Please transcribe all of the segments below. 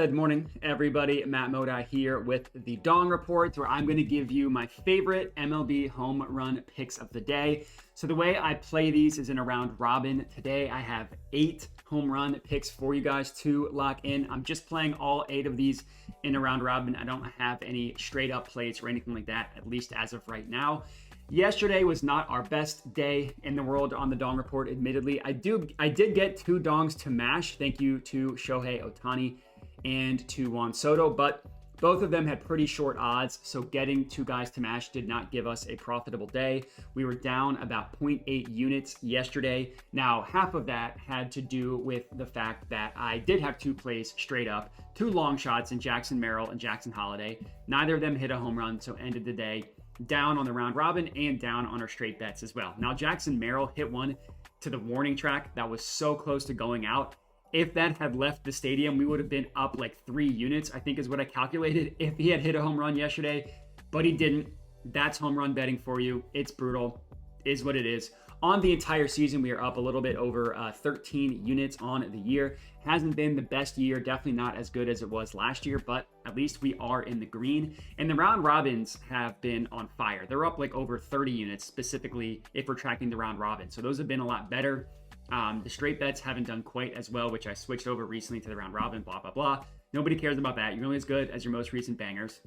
Good morning, everybody. Matt Modi here with the Dong Report, where I'm going to give you my favorite MLB home run picks of the day. So the way I play these is in a round robin. Today I have 8 home run picks for you guys to lock in. I'm just playing all 8 of these in a round robin. I don't have any straight up plays or anything like that, at least as of right now. Yesterday was not our best day in the world on the Dong Report, admittedly. I did get 2 dongs to mash. Thank you to Shohei Ohtani and to Juan Soto, but both of them had pretty short odds, so getting 2 guys to mash did not give us a profitable day. We were down about 0.8 units yesterday. Now, half of that had to do with the fact that I did have 2 plays straight up, 2 long shots in Jackson Merrill and Jackson Holiday. Neither of them hit a home run, so ended the day down on the round robin and down on our straight bets as well. Now, Jackson Merrill hit one to the warning track that was so close to going out. If that had left the stadium, we would have been up like 3 units, I think is what I calculated, if he had hit a home run yesterday, but he didn't. That's home run betting for you. It's brutal, is what it is. On the entire season, we are up a little bit over 13 units on the year. Hasn't been the best year, definitely not as good as it was last year, but at least we are in the green. And the round robins have been on fire. They're up like over 30 units, specifically if we're tracking the round robin. So those have been a lot better. The straight bets haven't done quite as well, which I switched over recently to the round robin, blah, blah, blah. Nobody cares about that. You're only as good as your most recent bangers.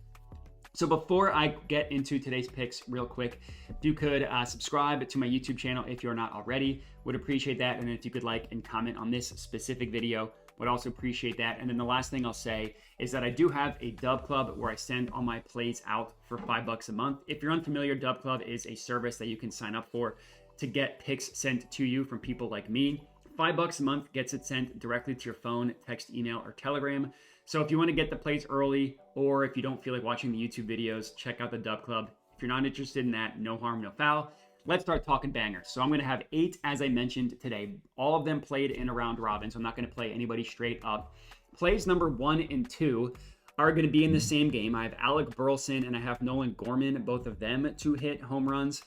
So before I get into today's picks real quick, if you could subscribe to my YouTube channel if you're not already, would appreciate that. And then if you could like and comment on this specific video, would also appreciate that. And then the last thing I'll say is that I do have a Dub Club where I send all my plays out for $5 a month. If you're unfamiliar, Dub Club is a service that you can sign up for to get picks sent to you from people like me. $5 a month gets it sent directly to your phone, text, email, or Telegram. So if you want to get the plays early, or if you don't feel like watching the YouTube videos, check out the Dub Club. If you're not interested in that, no harm, no foul. Let's start talking bangers. So I'm going to have 8, as I mentioned today. All of them played in a round robin, so I'm not going to play anybody straight up. Plays number 1 and 2 are going to be in the same game. I have Alec Burleson and I have Nolan Gorman, both of them to hit home runs.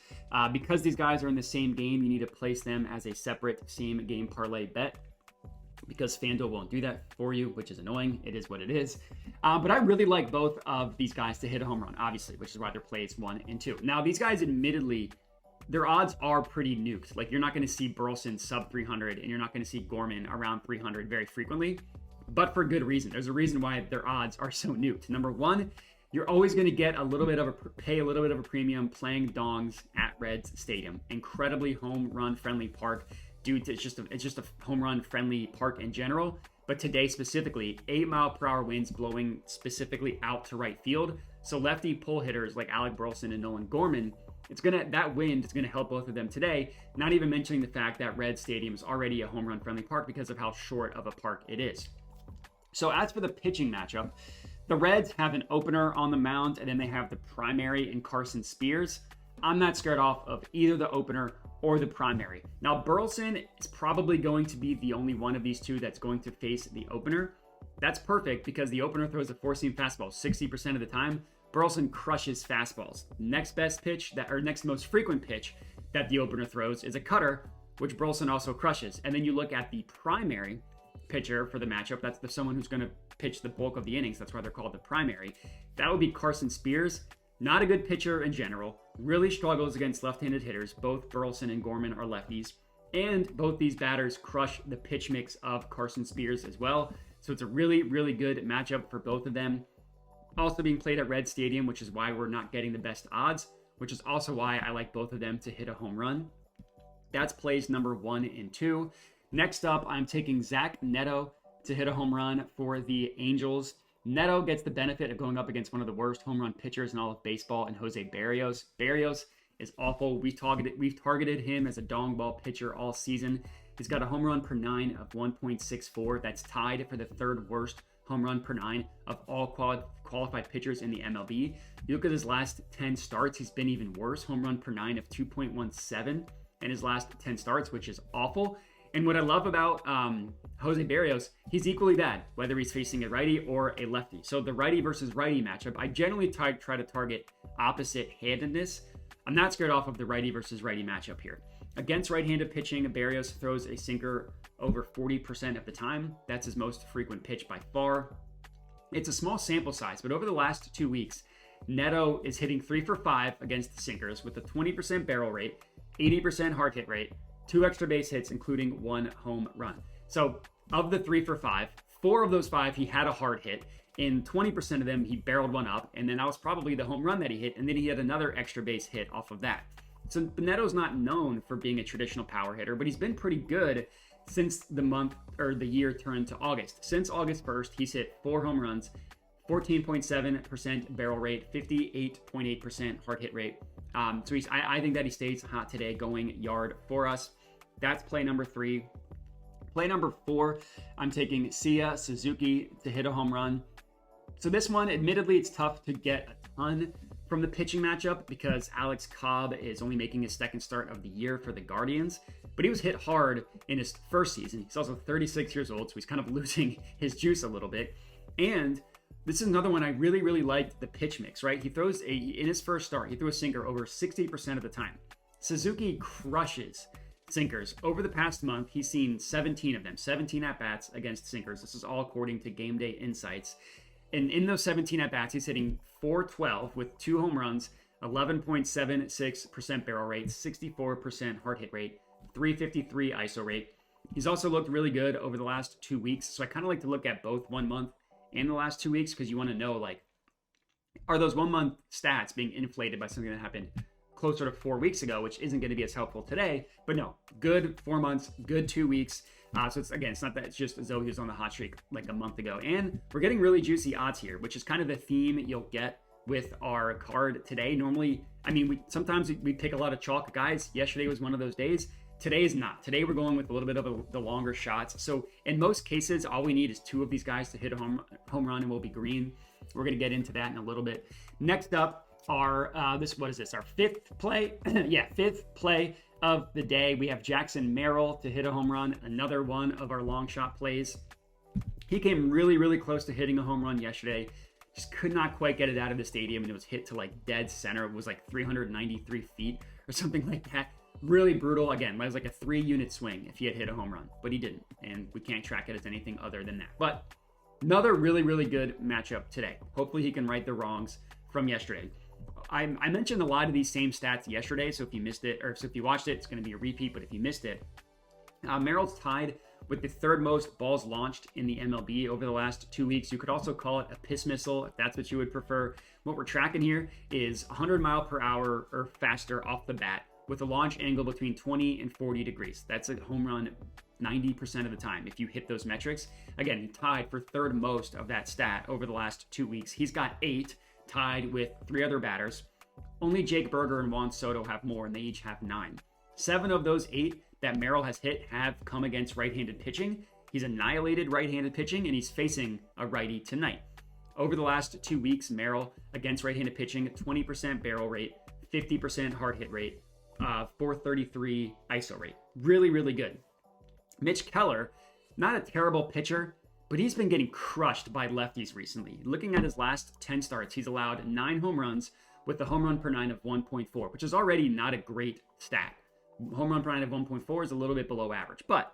Because these guys are in the same game, you need to place them as a separate same game parlay bet, because FanDuel won't do that for you, which is annoying. It is what it is. But I really like both of these guys to hit a home run, obviously, which is why they're plays 1 and 2. Now, these guys, admittedly, their odds are pretty nuked. Like, you're not going to see Burleson sub 300, and you're not going to see Gorman around 300 very frequently, but for good reason. There's a reason why their odds are so nuked. Number 1, you're always going to get pay a little bit of a premium playing dongs at Reds Stadium. Incredibly home run friendly park. Dude, it's just a home run friendly park in general. But today specifically, 8-mile-per-hour winds blowing specifically out to right field. So lefty pull hitters like Alec Burleson and Nolan Gorman, that wind is gonna help both of them today. Not even mentioning the fact that Red Stadium is already a home run friendly park because of how short of a park it is. So as for the pitching matchup, the Reds have an opener on the mound, and then they have the primary in Carson Spears. I'm not scared off of either the opener or the primary. Now, Burleson is probably going to be the only one of these two that's going to face the opener. That's perfect because the opener throws a 4-seam fastball 60% of the time. Burleson crushes fastballs. Next most frequent pitch that the opener throws is a cutter, which Burleson also crushes. And then you look at the primary pitcher for the matchup. That's someone who's going to pitch the bulk of the innings. That's why they're called the primary. That would be Carson Spears. Not a good pitcher in general. Really struggles against left-handed hitters. Both Burleson and Gorman are lefties. And both these batters crush the pitch mix of Carson Spears as well. So it's a really, really good matchup for both of them. Also being played at Red Stadium, which is why we're not getting the best odds, which is also why I like both of them to hit a home run. That's plays number 1 and 2. Next up, I'm taking Zach Neto to hit a home run for the Angels. Neto gets the benefit of going up against one of the worst home run pitchers in all of baseball, and Jose Barrios. Barrios is awful. We've targeted him as a dong ball pitcher all season. He's got a home run per 9 of 1.64. That's tied for the 3rd worst home run per 9 of all qualified pitchers in the MLB. You look at his last 10 starts, he's been even worse. Home run per 9 of 2.17 in his last 10 starts, which is awful. And what I love about Jose Barrios, he's equally bad, whether he's facing a righty or a lefty. So the righty versus righty matchup, I generally try to target opposite-handedness. I'm not scared off of the righty versus righty matchup here. Against right-handed pitching, Barrios throws a sinker over 40% of the time. That's his most frequent pitch by far. It's a small sample size, but over the last 2 weeks, Neto is hitting 3 for 5 against the sinkers with a 20% barrel rate, 80% hard hit rate, 2 extra base hits, including 1 home run. So of the 3 for 5, 4 of those 5, he had a hard hit. In 20% of them, he barreled one up, and then that was probably the home run that he hit, and then he had another extra base hit off of that. So Neto's not known for being a traditional power hitter, but he's been pretty good since the month or the year turned to August. Since August 1st, he's hit 4 home runs, 14.7% barrel rate, 58.8% hard hit rate. So I think that he stays hot today, going yard for us. That's play number 3. Play number 4, I'm taking Seiya Suzuki to hit a home run. So this one, admittedly, it's tough to get a ton from the pitching matchup because Alex Cobb is only making his second start of the year for the Guardians, but he was hit hard in his first season. He's also 36 years old, so he's kind of losing his juice a little bit. And this is another one I really, really liked the pitch mix, right? He throws in his first start, he threw a sinker over 60% of the time. Suzuki crushes sinkers. Over the past month, he's seen 17 of them, 17 at-bats against sinkers. This is all according to Game Day Insights. And in those 17 at-bats, he's hitting .412 with 2 home runs, 11.76% barrel rate, 64% hard hit rate, 353 ISO rate. He's also looked really good over the last 2 weeks. So I kind of like to look at both 1 month and the last 2 weeks because you want to know, like, are those 1 month stats being inflated by something that happened closer to 4 weeks ago, which isn't going to be as helpful today. But no, good 4 months, good 2 weeks. So it's not that it's just as though he was on the hot streak like a month ago. And we're getting really juicy odds here, which is kind of the theme you'll get with our card today. Normally, I mean, sometimes we pick a lot of chalk guys. Yesterday was one of those days. Today is not. Today we're going with a little bit of the longer shots. So in most cases, all we need is 2 of these guys to hit a home run and we'll be green. We're going to get into that in a little bit. Next up, our Our 5th play. Yeah, 5th play of the day. We have Jackson Merrill to hit a home run, another one of our long shot plays. He came really, really close to hitting a home run yesterday. Just could not quite get it out of the stadium, and it was hit to like dead center. It was like 393 feet or something like that. Really brutal. Again, it was like a 3-unit swing if he had hit a home run, but he didn't, and we can't track it as anything other than that. But another really, really good matchup today. Hopefully he can right the wrongs from yesterday. I mentioned a lot of these same stats yesterday, so if you missed it, or so if you watched it, it's going to be a repeat, but if you missed it, Merrill's tied with the 3rd most balls launched in the MLB over the last 2 weeks. You could also call it a piss missile if that's what you would prefer. What we're tracking here is 100 mile per hour or faster off the bat with a launch angle between 20 and 40 degrees. That's a home run 90% of the time if you hit those metrics. Again, he tied for 3rd most of that stat over the last 2 weeks. He's got 8, tied with 3 other batters. Only Jake Berger and Juan Soto have more, and they each have 9. 7 of those 8 that Merrill has hit have come against right-handed pitching. He's annihilated right-handed pitching, and he's facing a righty tonight. Over the last 2 weeks, Merrill against right-handed pitching, 20% barrel rate, 50% hard hit rate, 433 ISO rate. Really, really good. Mitch Keller, not a terrible pitcher, but he's been getting crushed by lefties recently. Looking at his last 10 starts, he's allowed 9 home runs with a home run per 9 of 1.4, which is already not a great stat. Home run per 9 of 1.4 is a little bit below average, but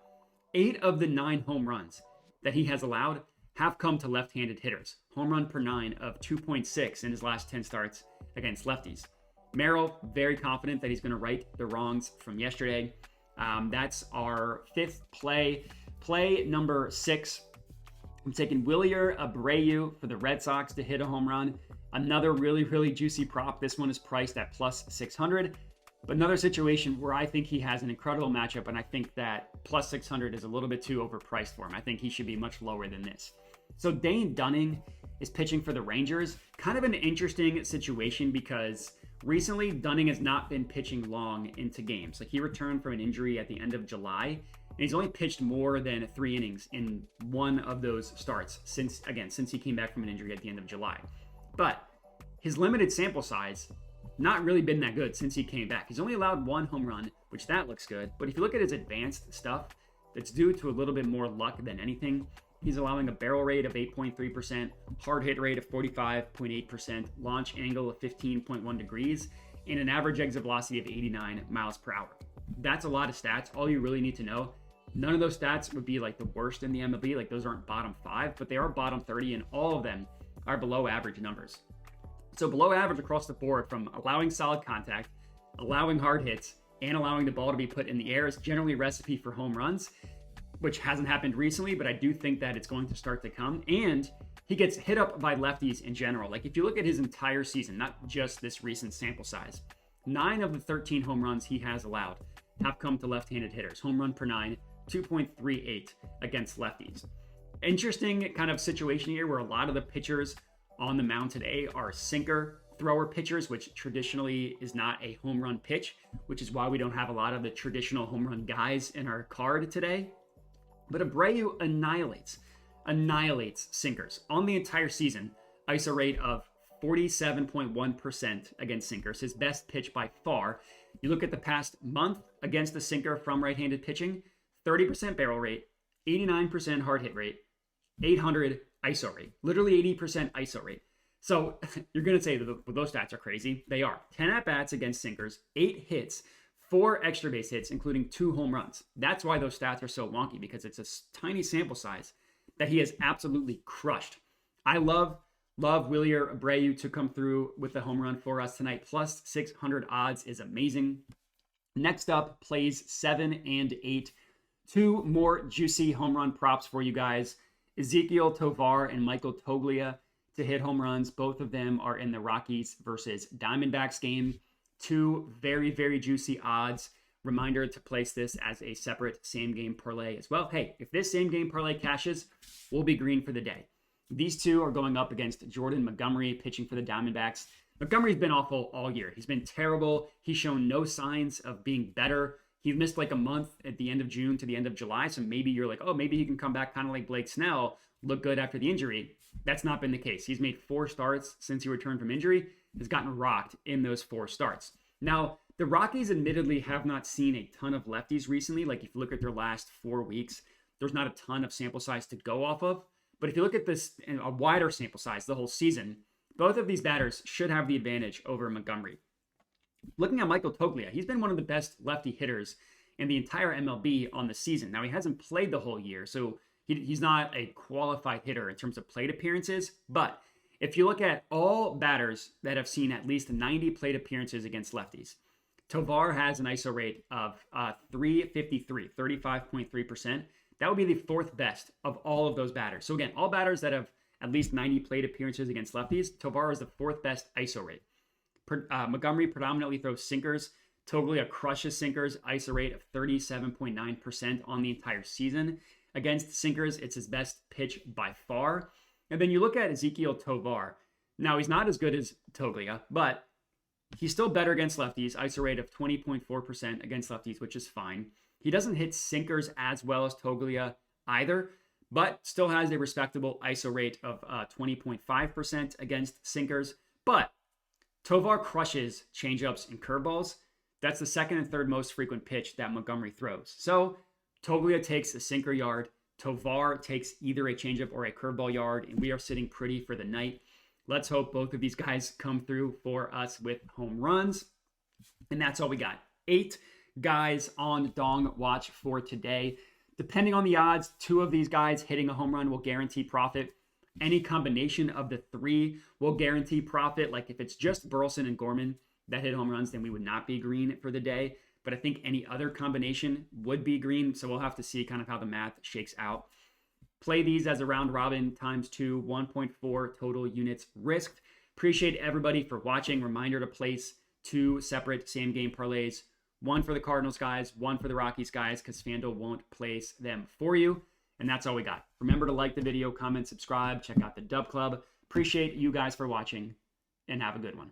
8 of the 9 home runs that he has allowed have come to left-handed hitters. Home run per 9 of 2.6 in his last 10 starts against lefties. Merrill, very confident that he's going to right the wrongs from yesterday. That's our 5th play. Play number 6. I'm taking Wilyer Abreu for the Red Sox to hit a home run. Another really, really juicy prop. This one is priced at plus 600. But another situation where I think he has an incredible matchup, and I think that plus 600 is a little bit too overpriced for him. I think he should be much lower than this. So Dane Dunning is pitching for the Rangers. Kind of an interesting situation because recently Dunning has not been pitching long into games. Like, he returned from an injury at the end of July, and he's only pitched more than 3 innings in one of those starts since he came back from an injury at the end of July. But his limited sample size, not really been that good since he came back. He's only allowed 1 home run, which that looks good. But if you look at his advanced stuff, that's due to a little bit more luck than anything. He's allowing a barrel rate of 8.3%, hard hit rate of 45.8%, launch angle of 15.1 degrees, and an average exit velocity of 89 miles per hour. That's a lot of stats. All you really need to know None of those stats would be like the worst in the MLB. Like those aren't bottom 5, but they are bottom 30, and all of them are below average numbers. So below average across the board, from allowing solid contact, allowing hard hits, and allowing the ball to be put in the air, is generally a recipe for home runs, which hasn't happened recently, but I do think that it's going to start to come. And he gets hit up by lefties in general. Like if you look at his entire season, not just this recent sample size, 9 of the 13 home runs he has allowed have come to left-handed hitters. Home run per 9, 2.38 against lefties. Interesting kind of situation here where a lot of the pitchers on the mound today are sinker thrower pitchers, which traditionally is not a home run pitch, which is why we don't have a lot of the traditional home run guys in our card today. But Abreu annihilates sinkers. On the entire season, ISO rate of 47.1% against sinkers, his best pitch by far. You look at the past month against the sinker from right-handed pitching, 30% barrel rate, 89% hard hit rate, 800 ISO rate, literally 80% ISO rate. So you're going to say that those stats are crazy. They are. 10 at-bats against sinkers, 8 hits, 4 extra base hits, including 2 home runs. That's why those stats are so wonky, because it's a tiny sample size that he has absolutely crushed. I love Wilyer Abreu to come through with the home run for us tonight. Plus 600 odds is amazing. Next up, plays 7 and 8. 2 more juicy home run props for you guys. Ezequiel Tovar and Michael Toglia to hit home runs. Both of them are in the Rockies versus Diamondbacks game. 2 very, very juicy odds. Reminder to place this as a separate same game parlay as well. Hey, if this same game parlay cashes, we'll be green for the day. These 2 are going up against Jordan Montgomery, pitching for the Diamondbacks. Montgomery's been awful all year. He's been terrible. He's shown no signs of being better. He missed like a month at the end of June to the end of July. So maybe you're like, oh, maybe he can come back kind of like Blake Snell, look good after the injury. That's not been the case. He's made 4 starts since he returned from injury, has gotten rocked in those 4 starts. Now, the Rockies admittedly have not seen a ton of lefties recently. Like if you look at their last 4 weeks, there's not a ton of sample size to go off of. But if you look at this in a wider sample size, the whole season, both of these batters should have the advantage over Montgomery. Looking at Michael Toglia, he's been one of the best lefty hitters in the entire MLB on the season. Now, he hasn't played the whole year, so he's not a qualified hitter in terms of plate appearances. But if you look at all batters that have seen at least 90 plate appearances against lefties, Tovar has an ISO rate of 353, 35.3%. That would be the 4th best of all of those batters. So again, all batters that have at least 90 plate appearances against lefties, Tovar is the 4th best ISO rate. Montgomery predominantly throws sinkers. Toglia crushes sinkers, ISO rate of 37.9% on the entire season. Against sinkers, it's his best pitch by far. And then you look at Ezequiel Tovar. Now, he's not as good as Toglia, but he's still better against lefties, ISO rate of 20.4% against lefties, which is fine. He doesn't hit sinkers as well as Toglia either, but still has a respectable ISO rate of 20.5% against sinkers. But Tovar crushes changeups and curveballs. That's the 2nd and 3rd most frequent pitch that Montgomery throws. So Toglia takes a sinker yard. Tovar takes either a changeup or a curveball yard, and we are sitting pretty for the night. Let's hope both of these guys come through for us with home runs. And that's all we got. 8 guys on Dong Watch for today. Depending on the odds, 2 of these guys hitting a home run will guarantee profit. Any combination of the 3 will guarantee profit. Like if it's just Burleson and Gorman that hit home runs, then we would not be green for the day. But I think any other combination would be green. So we'll have to see kind of how the math shakes out. Play these as a round robin times 2, 1.4 total units risked. Appreciate everybody for watching. Reminder to place 2 separate same game parlays. 1 for the Cardinals guys, 1 for the Rockies guys, because FanDuel won't place them for you. And that's all we got. Remember to like the video, comment, subscribe, check out the Dub Club. Appreciate you guys for watching, and have a good one.